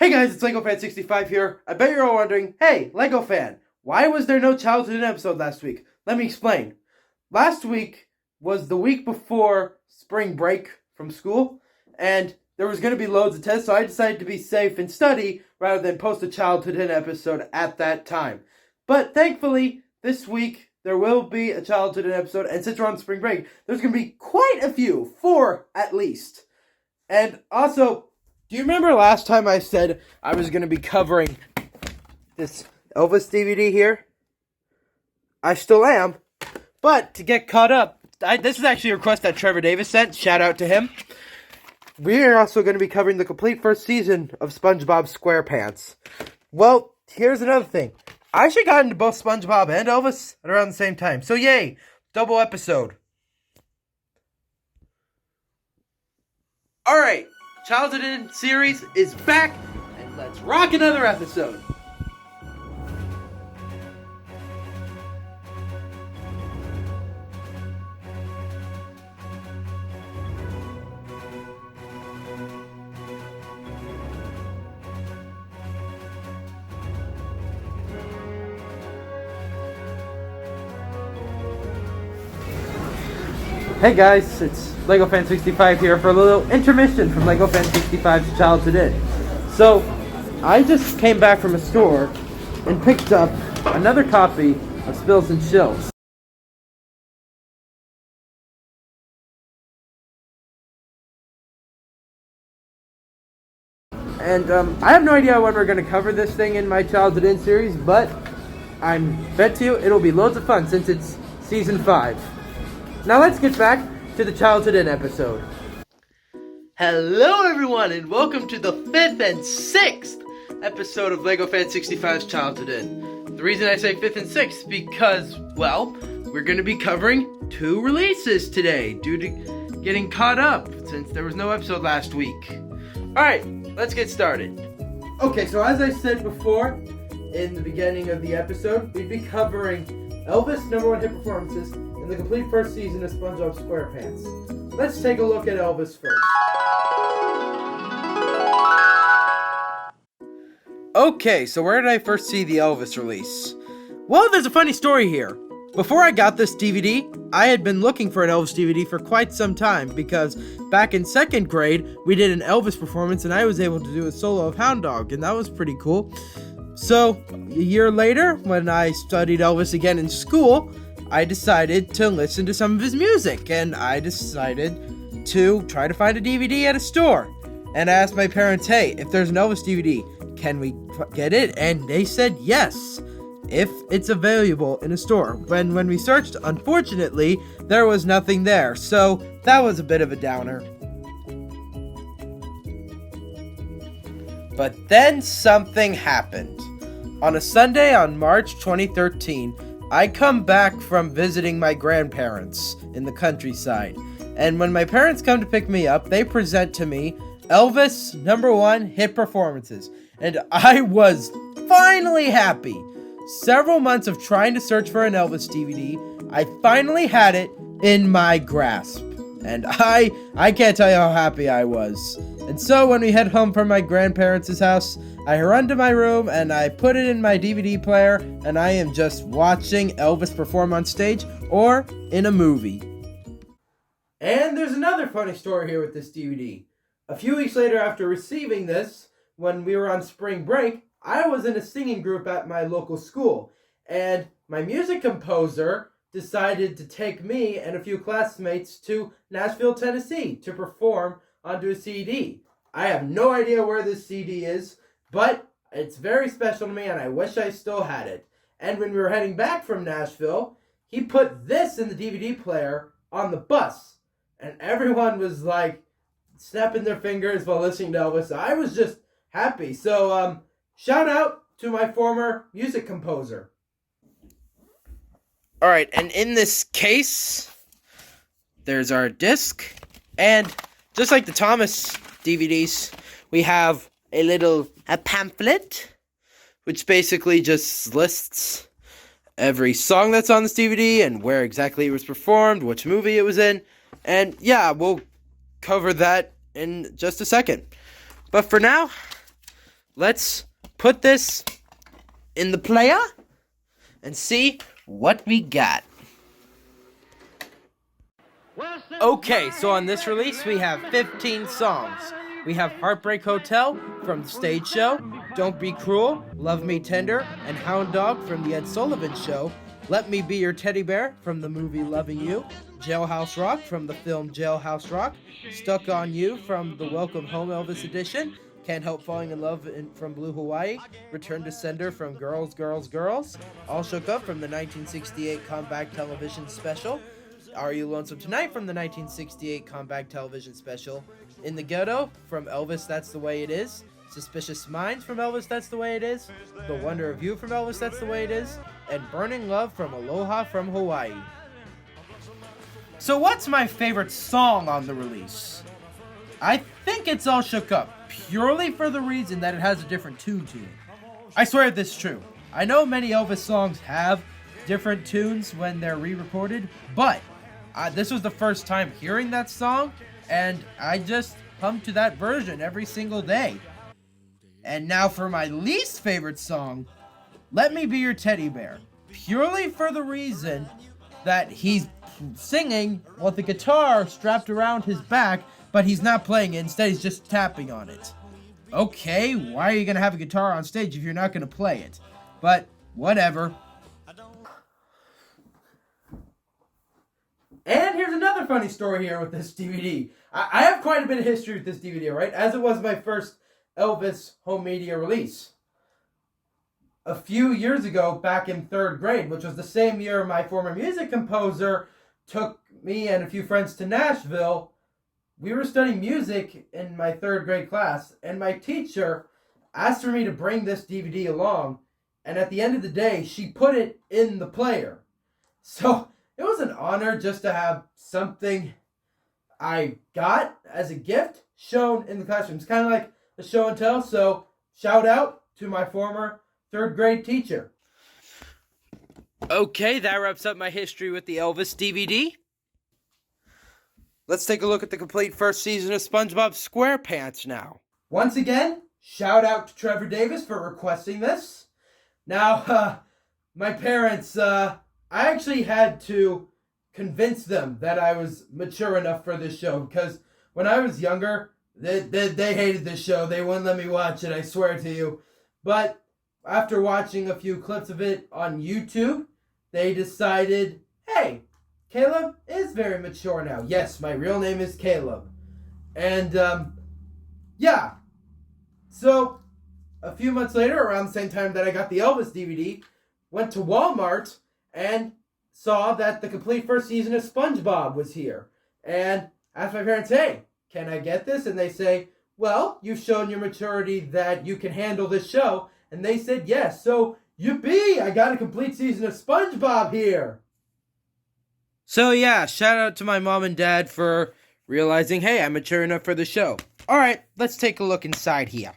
Hey guys, it's Legofan65 here. I bet you're all wondering, hey, Lego fan, why was there no childhood episode last week? Let me explain. Last week was the week before spring break from school, and there was going to be loads of tests, so I decided to be safe and study rather than post a childhood episode at that time. But thankfully, this week, there will be a childhood episode, and since we're on spring break, there's going to be quite a few, 4 at least. And also, do you remember last time I said I was going to be covering this Elvis DVD here? I still am. But to get caught up, this is actually a request that Trevor Davis sent. Shout out to him. We are also going to be covering the complete first season of Spongebob SquarePants. Well, here's another thing. I actually got into both Spongebob and Elvis at around the same time. So yay, double episode. Alright. Childhood series is back, and let's rock another episode. Hey guys, it's Legofan65 here for a little intermission from Legofan65's Childhood In. So, I just came back from a store and picked up another copy of Spills and Chills. And I have no idea when we're going to cover this thing in my Childhood In series, but I'm bet to you it'll be loads of fun since it's Season 5. Now let's get back to the Childhood In episode. Hello everyone, and welcome to the 5th and 6th episode of Legofan65's Childhood In. The reason I say 5th and 6th is because, well, we're going to be covering 2 releases today due to getting caught up since there was no episode last week. Alright, let's get started. Okay, so as I said before in the beginning of the episode, we'd be covering Elvis' #1 hit performances in the complete first season of SpongeBob SquarePants. Let's take a look at Elvis first. Okay, so where did I first see the Elvis release? Well, there's a funny story here. Before I got this DVD, I had been looking for an Elvis DVD for quite some time because back in 2nd grade, we did an Elvis performance and I was able to do a solo of Hound Dog, and that was pretty cool. So, a year later, when I studied Elvis again in school, I decided to listen to some of his music, and I decided to try to find a DVD at a store. And I asked my parents, hey, if there's an Elvis DVD, can we get it? And they said yes, if it's available in a store. When we searched, unfortunately, there was nothing there, so that was a bit of a downer. But then something happened. On a Sunday on March 2013, I come back from visiting my grandparents in the countryside. And when my parents come to pick me up, they present to me Elvis' #1 hit performances. And I was finally happy. Several months of trying to search for an Elvis DVD, I finally had it in my grasp. And I can't tell you how happy I was. And so when we head home from my grandparents' house, I run to my room and I put it in my DVD player, and I am just watching Elvis perform on stage or in a movie. And there's another funny story here with this DVD. A few weeks later after receiving this, when we were on spring break, I was in a singing group at my local school, and my music composer decided to take me and a few classmates to Nashville, Tennessee to perform onto a CD. I have no idea where this CD is, but it's very special to me and I wish I still had it. And when we were heading back from Nashville, he put this in the DVD player on the bus. And everyone was like snapping their fingers while listening to Elvis. I was just happy. So shout out to my former music composer. Alright, and in this case, there's our disc. And just like the Thomas DVDs, we have a pamphlet, which basically just lists every song that's on this DVD and where exactly it was performed, which movie it was in. And yeah, we'll cover that in just a second. But for now, let's put this in the player and see what we got. Okay, so on this release we have 15 songs. We have Heartbreak Hotel from the stage show, Don't Be Cruel, Love Me Tender, and Hound Dog from the Ed Sullivan Show, Let Me Be Your Teddy Bear from the movie Loving You, Jailhouse Rock from the film Jailhouse Rock, Stuck on You from the Welcome Home Elvis edition, Can't Help Falling in Love from Blue Hawaii, Return to Sender from Girls, Girls, Girls, All Shook Up from the 1968 Comeback Television Special, Are You Lonesome Tonight from the 1968 Comeback Television Special, In the Ghetto from Elvis, That's the Way It Is, Suspicious Minds from Elvis, That's the Way It Is, The Wonder of You from Elvis, That's the Way It Is, and Burning Love from Aloha from Hawaii. So what's my favorite song on the release? I think it's All Shook Up, purely for the reason that it has a different tune to it. I swear this is true. I know many Elvis songs have different tunes when they're re-recorded, but this was the first time hearing that song, and I just hummed to that version every single day. And now for my least favorite song, Let Me Be Your Teddy Bear, purely for the reason that he's singing with the guitar strapped around his back, but he's not playing it, instead he's just tapping on it. Okay, why are you going to have a guitar on stage if you're not going to play it? But, whatever. And here's another funny story here with this DVD. I have quite a bit of history with this DVD, right? As it was my first Elvis home media release. A few years ago, back in 3rd grade, which was the same year my former music composer took me and a few friends to Nashville, we were studying music in my 3rd grade class, and my teacher asked for me to bring this DVD along, and at the end of the day, she put it in the player. So it was an honor just to have something I got as a gift shown in the classroom. It's kind of like a show and tell, so shout out to my former 3rd grade teacher. Okay, that wraps up my history with the Elvis DVD. Let's take a look at the complete first season of Spongebob SquarePants now. Once again, shout out to Trevor Davis for requesting this. Now, my parents, I actually had to convince them that I was mature enough for this show, because when I was younger, they hated this show. They wouldn't let me watch it, I swear to you. But after watching a few clips of it on YouTube, they decided, hey, Caleb is very mature now. Yes, my real name is Caleb. And, yeah. So, a few months later, around the same time that I got the Elvis DVD, went to Walmart and saw that the complete first season of SpongeBob was here. And asked my parents, hey, can I get this? And they say, well, you've shown your maturity that you can handle this show. And they said yes. So, yippee! I got a complete season of SpongeBob here. So yeah, shout out to my mom and dad for realizing, hey, I'm mature enough for the show. Alright, let's take a look inside here.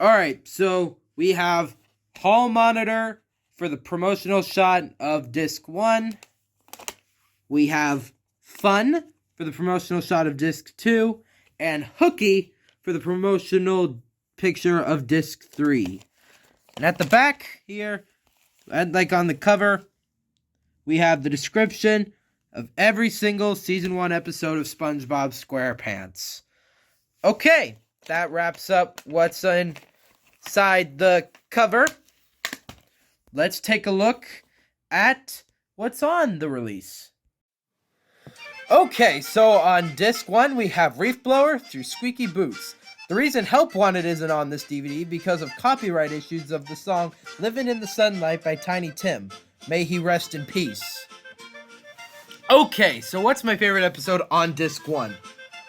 Alright, so we have hall monitor for the promotional shot of disc 1. We have fun for the promotional shot of disc 2. And hooky for the promotional picture of disc 3. And at the back here, and like on the cover, we have the description of every single season 1 episode of SpongeBob SquarePants. Okay, that wraps up what's inside the cover. Let's take a look at what's on the release. Okay, so on disc 1 we have Reef Blower through Squeaky Boots. The reason Help Wanted isn't on this DVD because of copyright issues of the song Living in the Sunlight by Tiny Tim. May he rest in peace. Okay, so what's my favorite episode on disc 1?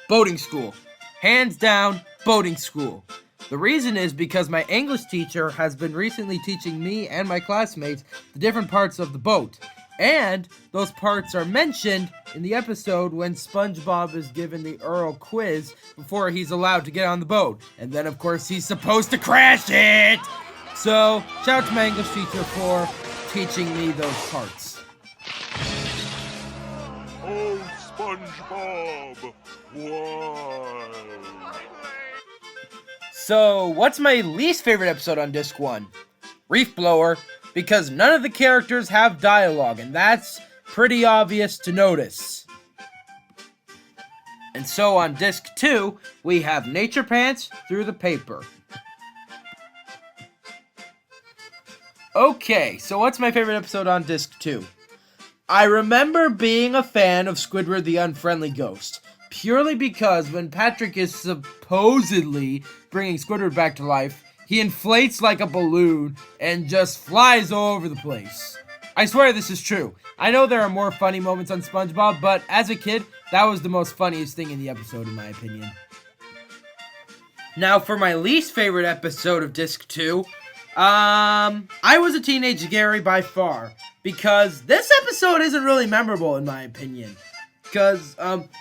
Boating School. Hands down, Boating School. The reason is because my English teacher has been recently teaching me and my classmates the different parts of the boat. And those parts are mentioned in the episode when SpongeBob is given the Earl quiz before he's allowed to get on the boat. And then, of course, he's supposed to crash it! So, shout out to my English teacher for teaching me those parts. Oh, SpongeBob, why? So, what's my least favorite episode on Disc 1? Reef Blower, because none of the characters have dialogue, and that's pretty obvious to notice. And so on Disc 2, we have Nature Pants Through the Paper. Okay, so what's my favorite episode on Disc 2? I remember being a fan of Squidward the Unfriendly Ghost, purely because when Patrick is supposedly bringing Squidward back to life, he inflates like a balloon and just flies all over the place. I swear this is true. I know there are more funny moments on SpongeBob, but as a kid, that was the most funniest thing in the episode in my opinion. Now for my least favorite episode of Disc 2, I Was a Teenage Gary by far, because this episode isn't really memorable in my opinion. Because,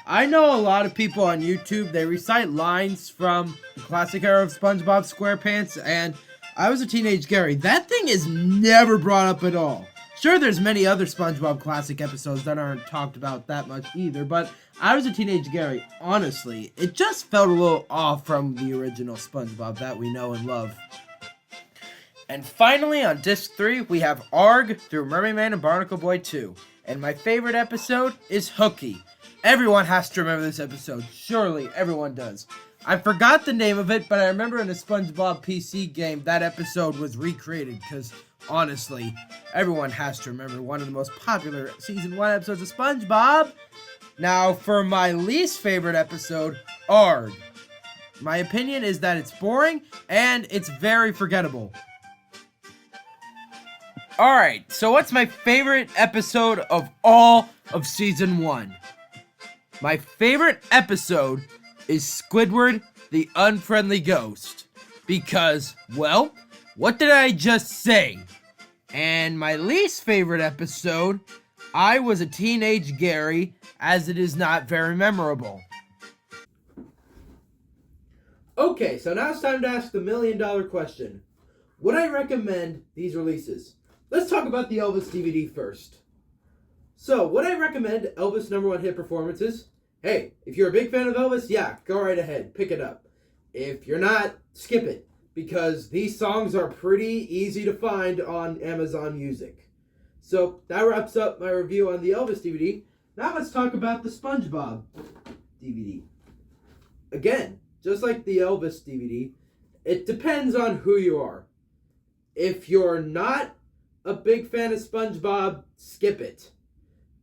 I know a lot of people on YouTube, they recite lines from the classic era of SpongeBob SquarePants, and I Was a Teenage Gary. That thing is never brought up at all. Sure, there's many other SpongeBob classic episodes that aren't talked about that much either, but I Was a Teenage Gary, honestly, it just felt a little off from the original SpongeBob that we know and love. And finally, on Disc 3, we have Arg through Mermaid Man and Barnacle Boy 2. And my favorite episode is Hooky. Everyone has to remember this episode. Surely, everyone does. I forgot the name of it, but I remember in a SpongeBob PC game, that episode was recreated. Because, honestly, everyone has to remember one of the most popular Season 1 episodes of SpongeBob. Now, for my least favorite episode, Arg. My opinion is that it's boring, and it's very forgettable. Alright, so what's my favorite episode of all of Season 1? My favorite episode is Squidward the Unfriendly Ghost. Because, well, what did I just say? And my least favorite episode, I Was a Teenage Gary, as it is not very memorable. Okay, so now it's time to ask the $1,000,000 question. Would I recommend these releases? Let's talk about the Elvis DVD first. So, would I recommend Elvis' #1 hit performances? Hey, if you're a big fan of Elvis, yeah, go right ahead, pick it up. If you're not, skip it, because these songs are pretty easy to find on Amazon Music. So, that wraps up my review on the Elvis DVD. Now let's talk about the SpongeBob DVD. Again, just like the Elvis DVD, it depends on who you are. If you're not a big fan of SpongeBob, skip it.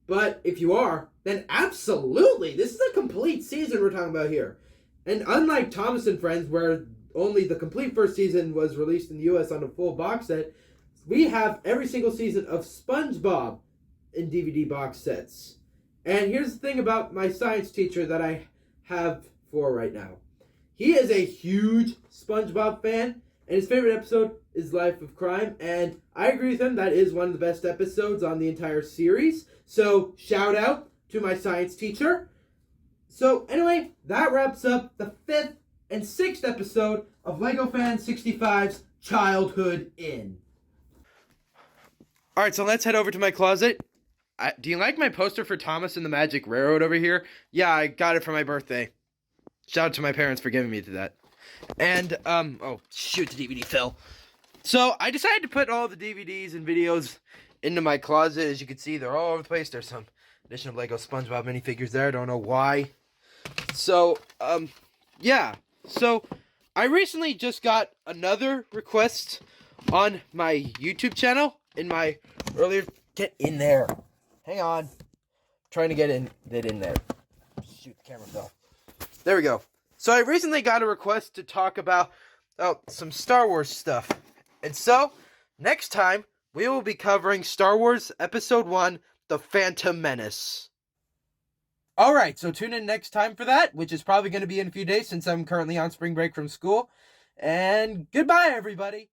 But if you are, then absolutely, this is a complete season we're talking about here. And unlike Thomas and Friends, where only the complete first season was released in the US on a full box set, we have every single season of SpongeBob in DVD box sets. And here's the thing about my science teacher that I have for right now. He is a huge SpongeBob fan, and his favorite episode is Life of Crime, and I agree with him, that is one of the best episodes on the entire series. So, shout out to my science teacher. So, anyway, that wraps up the 5th and 6th episode of Legofan65's Childhood Inn. Alright, so let's head over to my closet. Do you like my poster for Thomas and the Magic Railroad over here? Yeah, I got it for my birthday. Shout out to my parents for giving me to that. And, oh, shoot, the DVD fell. So, I decided to put all the DVDs and videos into my closet. As you can see, they're all over the place. There's some additional Lego SpongeBob minifigures there. I don't know why. So, yeah. So, I recently just got another request on my YouTube channel. In my earlier... Get in there. Hang on. I'm trying to get it in there. Shoot, the camera fell. There we go. So, I recently got a request to talk about some Star Wars stuff. And so, next time, we will be covering Star Wars Episode 1, The Phantom Menace. Alright, so tune in next time for that, which is probably going to be in a few days since I'm currently on spring break from school. And goodbye, everybody!